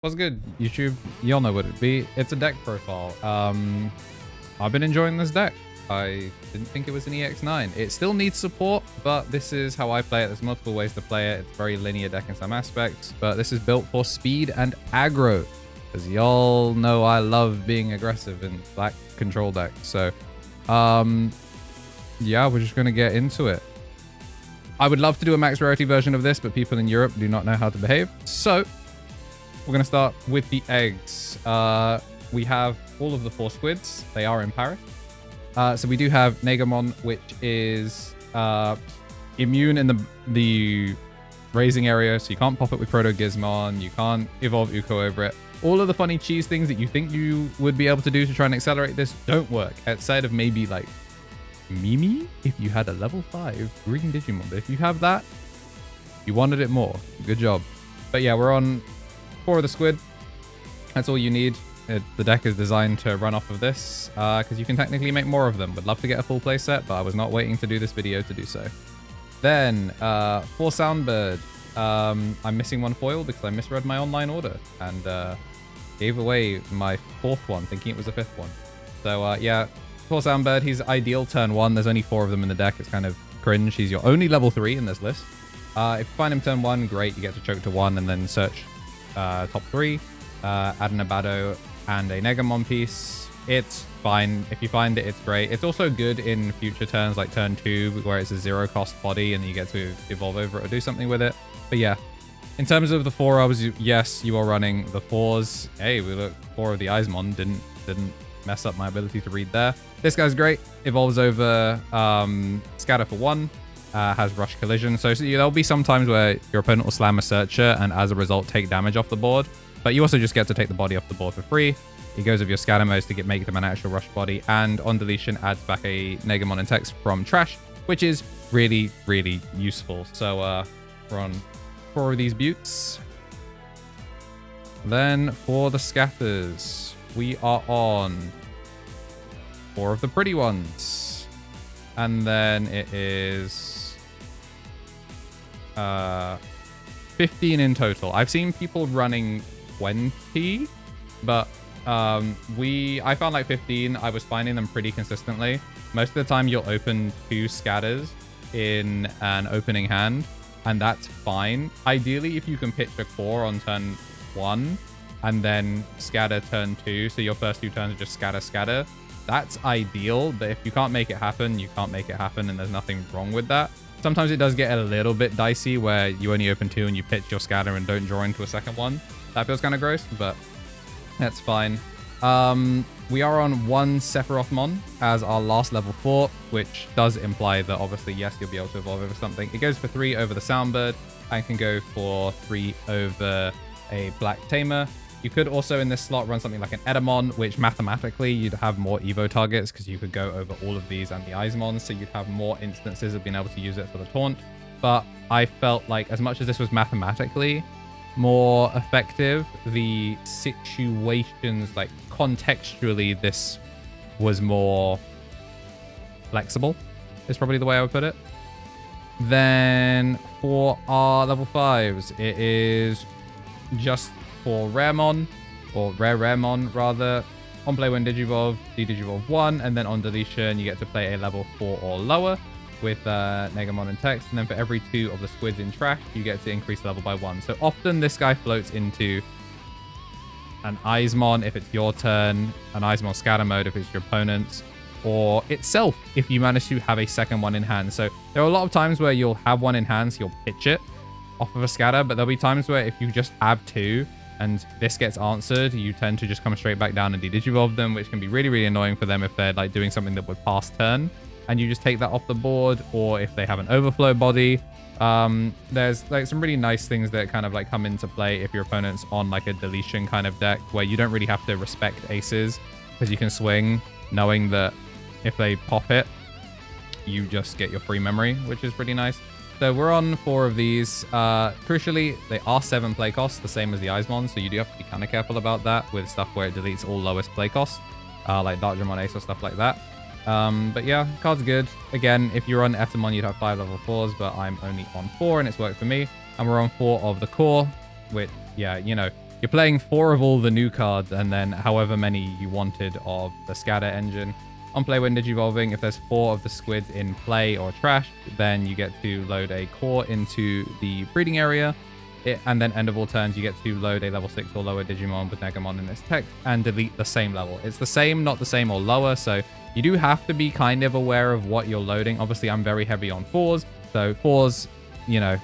What's good, YouTube? Y'all know what it'd be. It's a deck profile. I've been enjoying this deck. I didn't think it was an EX9. It still needs support, but this is how I play it. There's multiple ways to play it. It's a very linear deck in some aspects, but this is built for speed and aggro. Because y'all know I love being aggressive in black control decks. So, yeah, we're just going to get into it. I would love to do a max rarity version of this, but people in Europe do not know how to behave. So, we're going to start with the eggs. We have all of the 4 squids. They are in Paris. So we do have Negamon, which is immune in the raising area, so you can't pop it with Proto Gizmon, you can't evolve Uko over it. All of the funny cheese things that you think you would be able to do to try and accelerate this don't work, outside of maybe like Mimi, if you had a level 5 green Digimon. But if you have that, you wanted it more. Good job. But yeah, we're on 4 of the squid. That's all you need. The deck is designed to run off of this, because you can technically make more of them. Would love to get a full play set, but I was not waiting to do this video to do so. Then, for Soundbird, I'm missing 1 foil because I misread my online order and gave away my 4th one, thinking it was a 5th one. So, yeah, for Soundbird, he's ideal turn 1. There's only 4 of them in the deck. It's kind of cringe. He's your only level 3 in this list. If you find him turn 1, great. You get to choke to 1 and then search top 3, add an Abado and a Negamon piece. It's fine. If you find it, it's great. It's also good in future turns, like turn 2, where it's a 0 cost body and you get to evolve over it or do something with it. But yeah, in terms of the 4 hours, yes, you are running the 4s. Hey, we look, 4 of the Eyesmon didn't mess up my ability to read there. This guy's great. Evolves over Scatter for 1. Has Rush Collision. So there'll be some times where your opponent will slam a Searcher and as a result take damage off the board. But you also just get to take the body off the board for free. He goes with your Scatter modes to make them an actual Rush body. And on deletion adds back a Negamon and text from trash, which is really, really useful. So we're on 4 of these buttes. Then for the scatters, we are on 4 of the pretty ones. And then it is 15 in total. I've seen people running 20, but I found like 15. I was finding them pretty consistently. Most of the time you'll open 2 scatters in an opening hand, and that's fine. Ideally, if you can pitch a core on turn 1 and then scatter turn 2, so your first 2 turns are just scatter, that's ideal. But if you can't make it happen, you can't make it happen, and there's nothing wrong with that. Sometimes it does get a little bit dicey where you only open 2 and you pitch your scatter and don't draw into a second one. That feels kind of gross, but that's fine. We are on 1 Sephirothmon as our last level 4, which does imply that obviously, yes, you'll be able to evolve over something. It goes for 3 over the Soundbird and can go for 3 over a Black Tamer. You could also in this slot run something like an Abbadomon, which mathematically you'd have more Evo targets because you could go over all of these and the Eyesmon, so you'd have more instances of being able to use it for the taunt. But I felt like as much as this was mathematically more effective, the situations, like contextually, this was more flexible, is probably the way I would put it. Then for our level 5s, it is just for RareRaremon, or RareRaremon rather. On play when Digivolve, Digivolve 1, and then on deletion you get to play a level 4 or lower with Negamon and text, and then for every 2 of the squids in trash you get to increase the level by 1. So often this guy floats into an Eyesmon if it's your turn, an Eyesmon scatter mode if it's your opponent's, or itself if you manage to have a second one in hand. So there are a lot of times where you'll have one in hand, so you'll pitch it off of a scatter, but there'll be times where if you just have 2 and this gets answered, you tend to just come straight back down and de-digivolve them, which can be really, really annoying for them if they're like doing something that would pass turn and you just take that off the board, or if they have an overflow body. There's like some really nice things that kind of like come into play if your opponent's on like a deletion kind of deck where you don't really have to respect aces because you can swing knowing that if they pop it, you just get your free memory, which is pretty nice. So we're on 4 of these. Crucially, they are 7 play costs, the same as the Eyesmon, so you do have to be kind of careful about that with stuff where it deletes all lowest play costs, like Darkdramon Ace or stuff like that. But yeah, card's good. Again, if you're on Abbadomon, you'd have 5 level 4s, but I'm only on 4 and it's worked for me. And we're on 4 of the core, which, yeah, you know, you're playing 4 of all the new cards and then however many you wanted of the scatter engine. On play when digivolving, if there's 4 of the squids in play or trash, then you get to load a core into the breeding area. And then end of all turns, you get to load a level 6 or lower Digimon with Negamon in this text and delete the same level. It's the same, not the same, or lower, so you do have to be kind of aware of what you're loading. Obviously, I'm very heavy on 4s, so 4s, you know,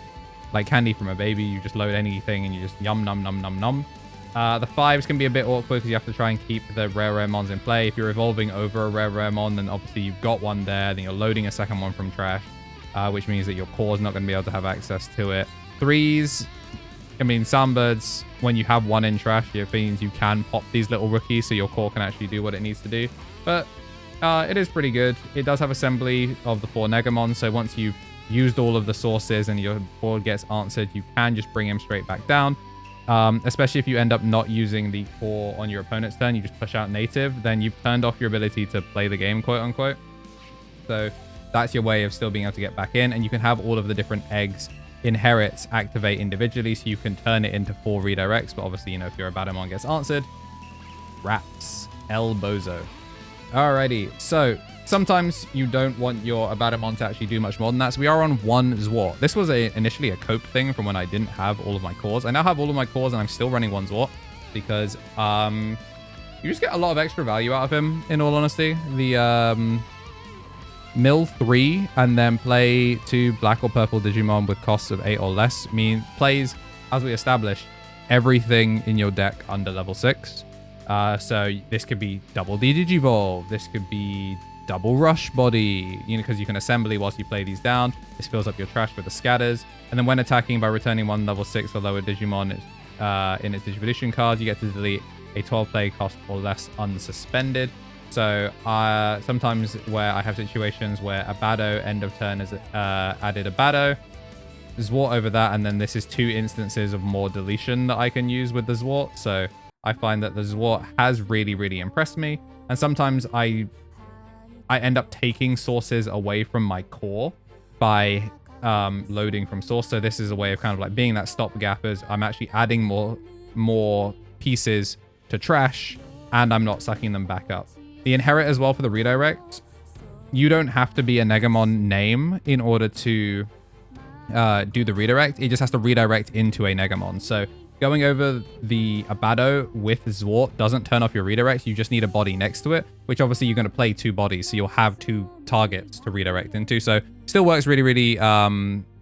like candy from a baby, you just load anything and you just yum num num num num. The 5s can be a bit awkward because you have to try and keep the RareRaremons in play. If you're evolving over a RareRaremon, then obviously you've got one there, then you're loading a second one from trash, which means that your core is not going to be able to have access to it. 3s, I mean, Soundbirds, when you have one in trash, it means you can pop these little rookies so your core can actually do what it needs to do. But it is pretty good. It does have assembly of the 4 Negamon, so once you've used all of the sources and your board gets answered, you can just bring him straight back down. Especially if you end up not using the core on your opponent's turn, you just push out native, then you've turned off your ability to play the game, quote unquote. So that's your way of still being able to get back in, and you can have all of the different eggs inherits activate individually, so you can turn it into 4 redirects. But obviously, you know, if your Abbadomon gets answered, raps El Bozo. Alrighty, so sometimes you don't want your Abbadomon to actually do much more than that, so we are on 1 Zwart. This was initially a cope thing from when I didn't have all of my cores. I now have all of my cores and I'm still running 1 Zwart because you just get a lot of extra value out of him, in all honesty. The mill 3 and then play 2 black or purple Digimon with costs of 8 or less plays, as we established, everything in your deck under level 6. So this could be double Digivolve, this could be double Rush Body, you know, because you can assembly whilst you play these down. This fills up your trash with the scatters, and then when attacking by returning 1 level 6 or lower Digimon in its Digivolution card, you get to delete a 12 play cost or less unsuspended. So sometimes where I have situations where Abbado end of turn has added Abbado, Zwart over that, and then this is 2 instances of more deletion that I can use with the Zwart. So I find that the Zwart has really, really impressed me. And sometimes I end up taking sources away from my core by loading from source. So this is a way of kind of like being that stopgap, as I'm actually adding more pieces to trash and I'm not sucking them back up. The inherit as well for the redirect. You don't have to be a Negamon name in order to do the redirect. It just has to redirect into a Negamon. So going over the Abbado with Zwart doesn't turn off your redirect. You just need a body next to it, which obviously you're going to play 2 bodies. So you'll have 2 targets to redirect into. So still works really, really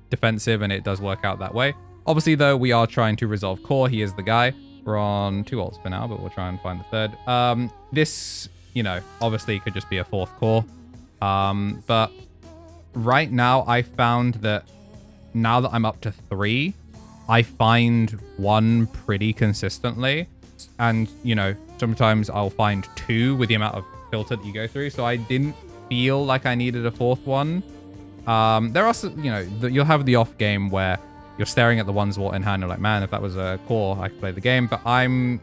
defensive, and it does work out that way. Obviously, though, we are trying to resolve core. He is the guy. We're on 2 ults for now, but we'll try and find the 3rd. This, you know, obviously could just be a 4th core. But right now, I found that now that I'm up to 3, I find 1 pretty consistently. And, you know, sometimes I'll find 2 with the amount of filter that you go through. So I didn't feel like I needed a 4th one. There are, you know, you'll have the off game where you're staring at the 1 Zwart in hand. You're like, man, if that was a core, I could play the game. But I'm,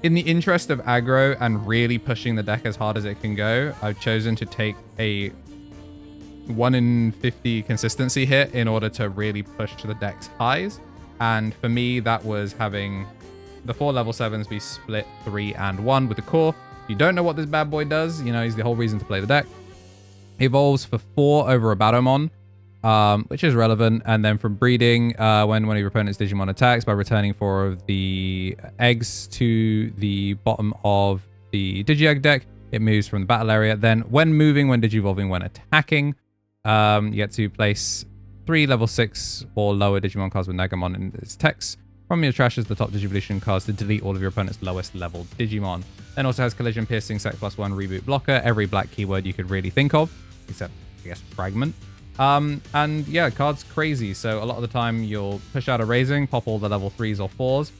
in the interest of aggro and really pushing the deck as hard as it can go, I've chosen to take a 1 in 50 consistency hit in order to really push to the deck's highs. And for me, that was having the 4 level 7s be split 3 and 1 with the core. If you don't know what this bad boy does, you know, he's the whole reason to play the deck. He evolves for 4 over Abbadomon, which is relevant. And then from breeding, when one of your opponent's Digimon attacks by returning 4 of the eggs to the bottom of the Digi-Egg deck, it moves from the battle area. Then when moving, when Digivolving, when attacking, you get to place 3 level 6 or lower Digimon cards with Negamon in its text from your trash as the top Digivolution cards to delete all of your opponent's lowest level Digimon. Then also has collision, piercing, sec +1, reboot, blocker, every black keyword you could really think of, except, I guess, fragment. And yeah, card's crazy. So a lot of the time you'll push out a raising, pop all the level 3s or 4s,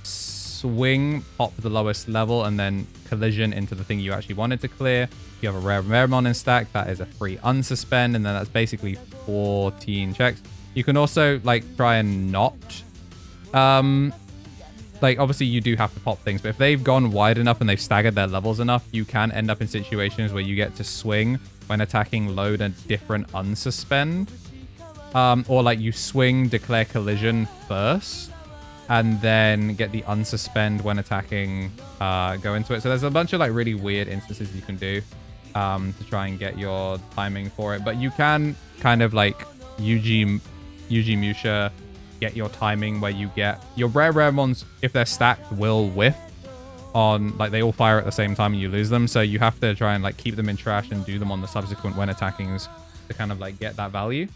swing, pop the lowest level, and then collision into the thing you actually wanted to clear. If you have a RareRaremon in stack, that is a free unsuspend, and then that's basically 14 checks. You can also like try and not like obviously you do have to pop things, but if they've gone wide enough and they've staggered their levels enough, you can end up in situations where you get to swing when attacking, load a different unsuspend, or like you swing, declare collision first, and then get the unsuspend when attacking, go into it. So there's a bunch of like really weird instances you can do to try and get your timing for it. But you can kind of like Yuji Musha, get your timing where you get your RareRaremons, if they're stacked, will whiff on, like they all fire at the same time and you lose them. So you have to try and like keep them in trash and do them on the subsequent when attackings to kind of like get that value.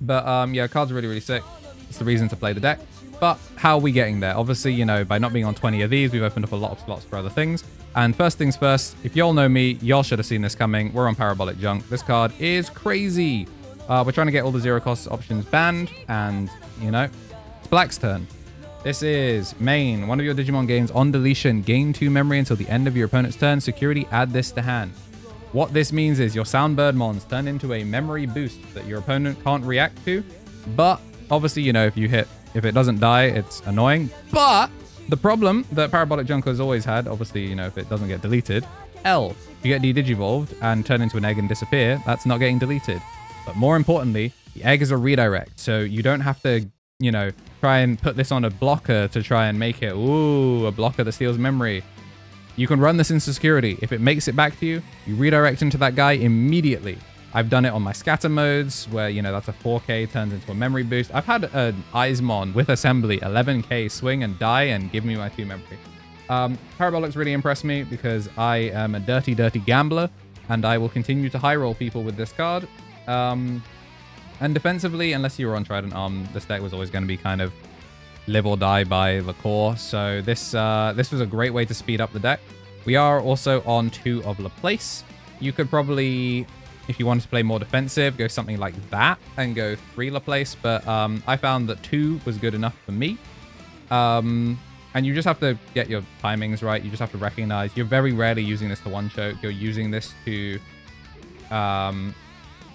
But yeah, cards are really, really sick. It's the reason to play the deck. But how are we getting there? Obviously, you know, by not being on 20 of these, we've opened up a lot of slots for other things. And first things first, if y'all know me, y'all should have seen this coming. We're on Parabolic Junk. This card is crazy. We're trying to get all the zero cost options banned, and, you know, it's Black's turn. This is main. One of your Digimon gains on deletion. Gain 2 memory until the end of your opponent's turn. Security, add this to hand. What this means is your Soundbirdmons turn into a memory boost that your opponent can't react to. But obviously, you know, if it doesn't die, it's annoying. But the problem that Parabolic Junk has always had, obviously, you know, if it doesn't get deleted, if you get de-digivolved and turn into an egg and disappear, that's not getting deleted. But more importantly, the egg is a redirect. So you don't have to, you know, try and put this on a blocker to try and make it, ooh, a blocker that steals memory. You can run this into security. If it makes it back to you, you redirect into that guy immediately. I've done it on my scatter modes where, you know, that's a 4K turns into a memory boost. I've had an Eyesmon with assembly 11K swing and die and give me my 2 memory. Parabolic's really impressed me because I am a dirty, dirty gambler, and I will continue to high roll people with this card. And defensively, unless you were on Trident Arm, this deck was always going to be kind of live or die by the core. So this was a great way to speed up the deck. We are also on 2 of Laplace. You could probably, if you wanted to play more defensive, go something like that and go 3 Laplace. But I found that 2 was good enough for me. And you just have to get your timings right. You just have to recognize you're very rarely using this to one-choke. You're using this to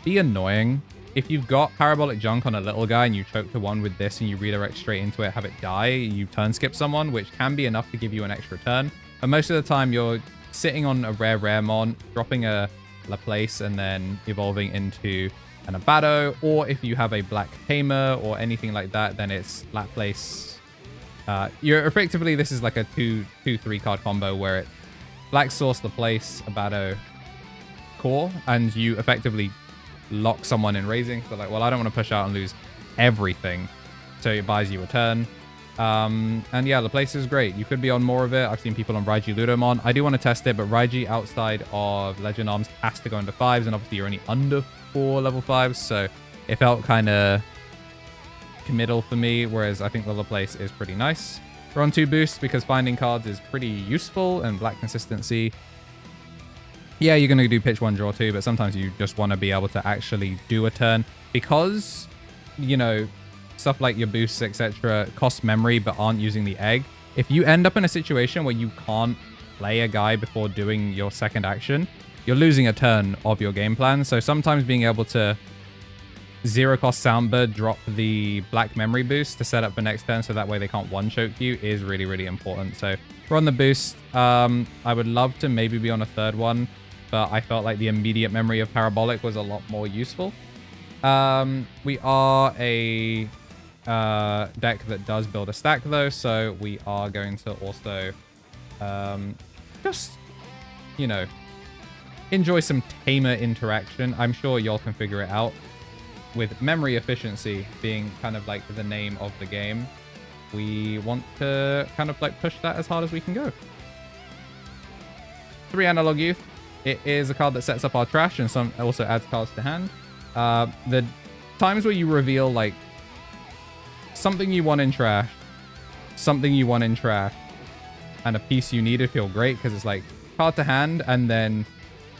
be annoying. If you've got Parabolic Junk on a little guy and you choke to 1 with this and you redirect straight into it, have it die, you turn skip someone, which can be enough to give you an extra turn. But most of the time you're sitting on a RareRaremon, dropping a Laplace and then evolving into an Abado, or if you have a Black Tamer or anything like that, then it's Laplace. You're effectively, this is like a 2-3 card combo where it Black Source, Laplace, Abado, core, and you effectively lock someone in raising. So like, well, I don't want to push out and lose everything, so it buys you a turn. And yeah, Laplace is great. You could be on more of it. I've seen people on Raiji Ludomon. I do want to test it, but Raiji outside of Legend Arms has to go into 5s, and obviously you're only under 4 level 5s, so it felt kind of committal for me, whereas I think the Laplace is pretty nice. We're on 2 boosts because finding cards is pretty useful, and Black Consistency, yeah, you're going to do pitch 1, draw 2, but sometimes you just want to be able to actually do a turn because, you know, stuff like your boosts, etc., cost memory but aren't using the egg. If you end up in a situation where you can't play a guy before doing your second action, you're losing a turn of your game plan. So sometimes being able to zero cost Soundbird, drop the Black memory boost to set up for next turn so that way they can't one-choke you is really, really important. So we're on the boost. I would love to maybe be on a 3rd one, but I felt like the immediate memory of Parabolic was a lot more useful. We are a deck that does build a stack though, so we are going to also just, you know, enjoy some Tamer interaction. I'm sure y'all can figure it out. With memory efficiency being kind of like the name of the game, we want to kind of like push that as hard as we can go. 3 Analog Youth. It is a card that sets up our trash and some also adds cards to hand. The times where you reveal like something you want in trash, something you want in trash, and a piece you needed feel great because it's like card to hand and then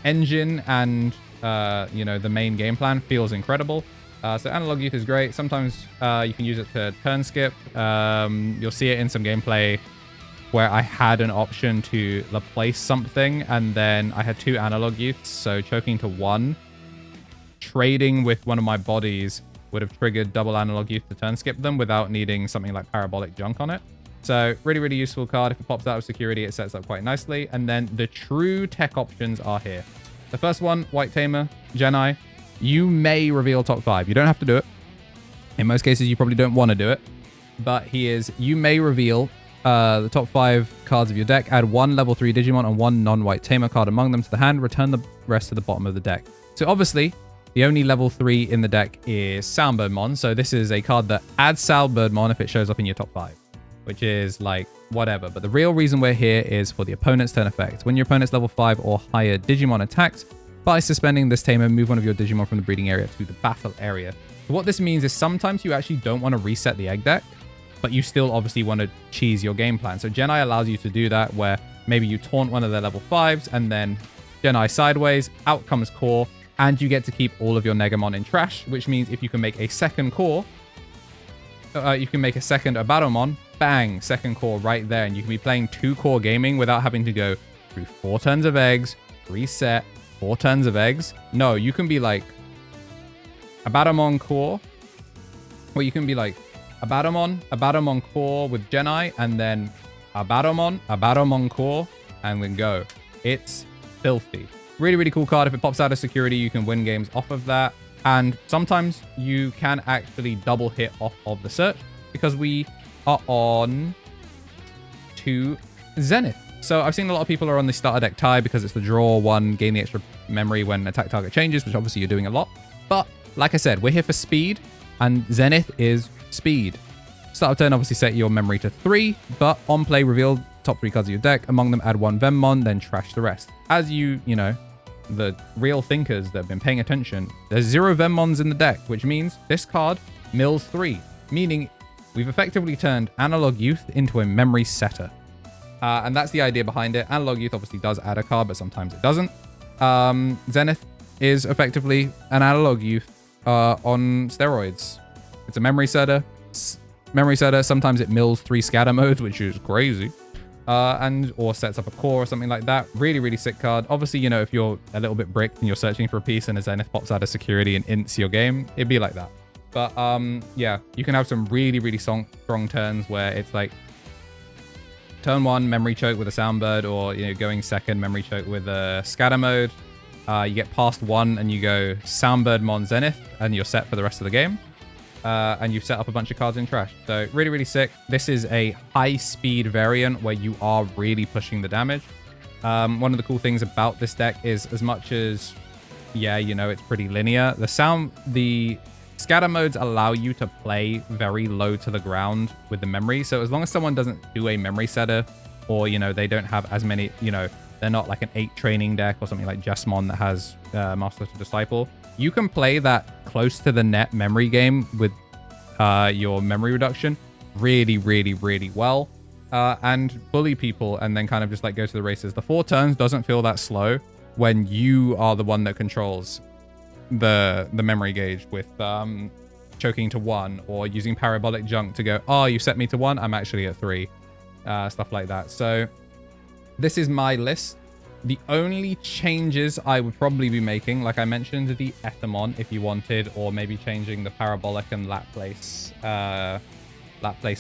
engine and you know, the main game plan feels incredible. So Analog Youth is great. Sometimes you can use it to turn skip. You'll see it in some gameplay where I had an option to Laplace something, and then I had 2 Analog Youths, so choking to 1, trading with one of my bodies would have triggered double Analog Youth to turn skip them without needing something like Parabolic Junk on it. So really, really useful card. If it pops out of security, it sets up quite nicely. And then the true tech options are here. The first one, White Tamer, Geni. You may reveal top 5. You don't have to do it. In most cases, you probably don't want to do it. but you may reveal the top 5 cards of your deck, add 1 level 3 Digimon and 1 non-white Tamer card among them to the hand, return the rest to the bottom of the deck. So obviously, the only level 3 in the deck is Soundbirdmon, so this is a card that adds Soundbirdmon if it shows up in your top 5, which is like whatever. But the real reason we're here is for the opponent's turn effect. When your opponent's level 5 or higher Digimon attacks, by suspending this Tamer, move one of your Digimon from the breeding area to the battle area. So what this means is sometimes you actually don't want to reset the egg deck, but you still obviously want to cheese your game plan. So Genai allows you to do that, where maybe you taunt one of their level 5s and then Genai sideways, out comes core, and you get to keep all of your Negamon in trash, which means if you can make a second core, you can make a second Abbadomon, bang, second core right there, and you can be playing 2 core gaming without having to go through 4 turns of eggs, reset, 4 turns of eggs. No, you can be like Abbadomon core, or you can be like Abbadomon core with Genai, and then Abbadomon core, and then go. It's filthy. Really, really cool card. If it pops out of security, you can win games off of that. And sometimes you can actually double hit off of the search because we are on to Zenith. So I've seen a lot of people are on the starter deck tie because it's the draw 1, gain the extra memory when attack target changes, which obviously you're doing a lot. But like I said, we're here for speed, and Zenith is speed. Start of turn, obviously set your memory to 3, but on play, reveal top 3 cards of your deck. Among them, add 1 Veemon, then trash the rest. As you know, the real thinkers that have been paying attention, there's 0 Veemons in the deck, which means this card mills 3, meaning we've effectively turned Analog Youth into a memory setter. And that's the idea behind it. Analog Youth obviously does add a card, but sometimes it doesn't. Zenith is effectively an Analog Youth on steroids. It's a memory setter. Sometimes it mills 3 scatter modes, which is crazy. Or sets up a core or something like that. Really, really sick card. Obviously, you know, if you're a little bit bricked and you're searching for a piece and a Zenith pops out of security and ints your game, it'd be like that. But yeah, you can have some really, really strong turns where it's like turn 1, memory choke with a Soundbird, or, you know, going second, memory choke with a scatter mode. You get past 1 and you go Soundbirdmon Zenith, and you're set for the rest of the game. And you've set up a bunch of cards in trash. So really, really sick. This is a high speed variant where you are really pushing the damage. One of the cool things about this deck is, as much as, yeah, you know, it's pretty linear, the scatter modes allow you to play very low to the ground with the memory. So as long as someone doesn't do a memory setter, or, you know, they don't have as many, you know, they're not like an 8 training deck or something like Jesmon that has Master to Disciple, you can play that close to the net memory game with your memory reduction really, really, really well, and bully people, and then kind of just like go to the races. The 4 turns doesn't feel that slow when you are the one that controls the memory gauge with choking to 1, or using parabolic junk to go, oh, you set me to 1, I'm actually at 3, stuff like that. So this is my list. The only changes I would probably be making, like I mentioned, the Ethamon if you wanted, or maybe changing the parabolic and lap place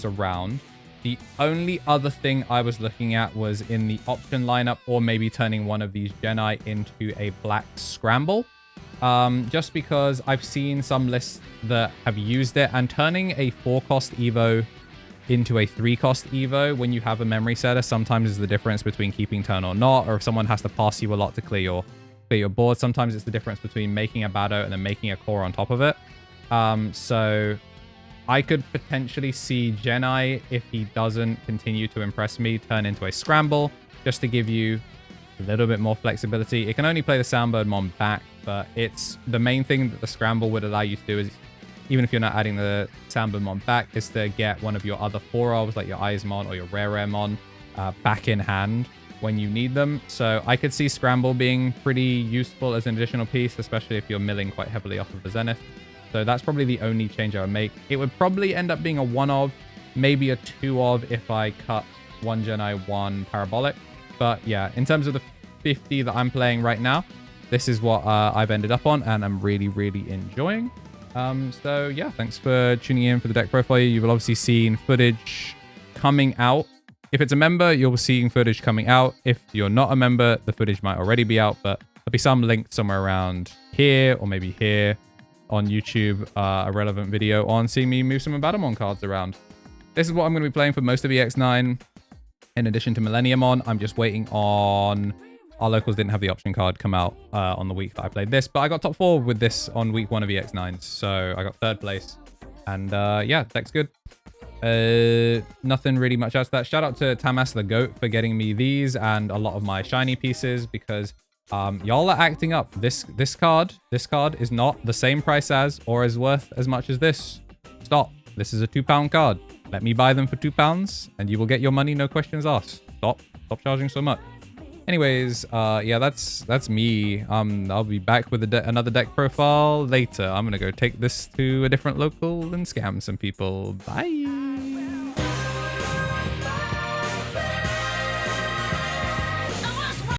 around. The only other thing I was looking at was in the option lineup, or maybe turning one of these Genai into a black scramble. Just because I've seen some lists that have used it, and turning a 4-cost Evo into a 3-cost Evo when you have a memory setter sometimes is the difference between keeping turn or not, or if someone has to pass you a lot to clear your board, sometimes it's the difference between making a Bado and then making a core on top of it. So I could potentially see Genai, if he doesn't continue to impress me, turn into a scramble just to give you a little bit more flexibility. It can only play the Soundbirdmon back, but it's the main thing that the scramble would allow you to do is, even if you're not adding the Soundbirdmon back, is to get one of your other 4-ofs, like your Eyesmonssssss or your RareRaremon, back in hand when you need them. So I could see Scramble being pretty useful as an additional piece, especially if you're milling quite heavily off of the Zenith. So that's probably the only change I would make. It would probably end up being a 1-of, maybe a 2-of if I cut 1 Genai, 1 Parabolic. But yeah, in terms of the 50 that I'm playing right now, this is what I've ended up on, and I'm really, really enjoying. So yeah, thanks for tuning in for the deck profile. You've obviously seen footage coming out. If it's a member, you'll be seeing footage coming out. If you're not a member, the footage might already be out, but there'll be some link somewhere around here, or maybe here on YouTube, a relevant video on seeing me move some Abbadomon cards around. this is what I'm going to be playing for most of EX9. In addition to Millenniumon, I'm just waiting on... Our locals didn't have the option card come out on the week that I played this, but I got top 4 with this on week 1 of EX9, so I got 3rd place. And yeah, deck's good. Nothing really much else to that. Shout out to Tamer the Goat for getting me these and a lot of my shiny pieces, because y'all are acting up. This card is not the same price as or is worth as much as this. Stop. This is a £2 card. Let me buy them for £2 and you will get your money, no questions asked. Stop charging so much. Anyways, yeah, that's me. I'll be back with another deck profile later. I'm gonna go take this to a different local and scam some people. Bye.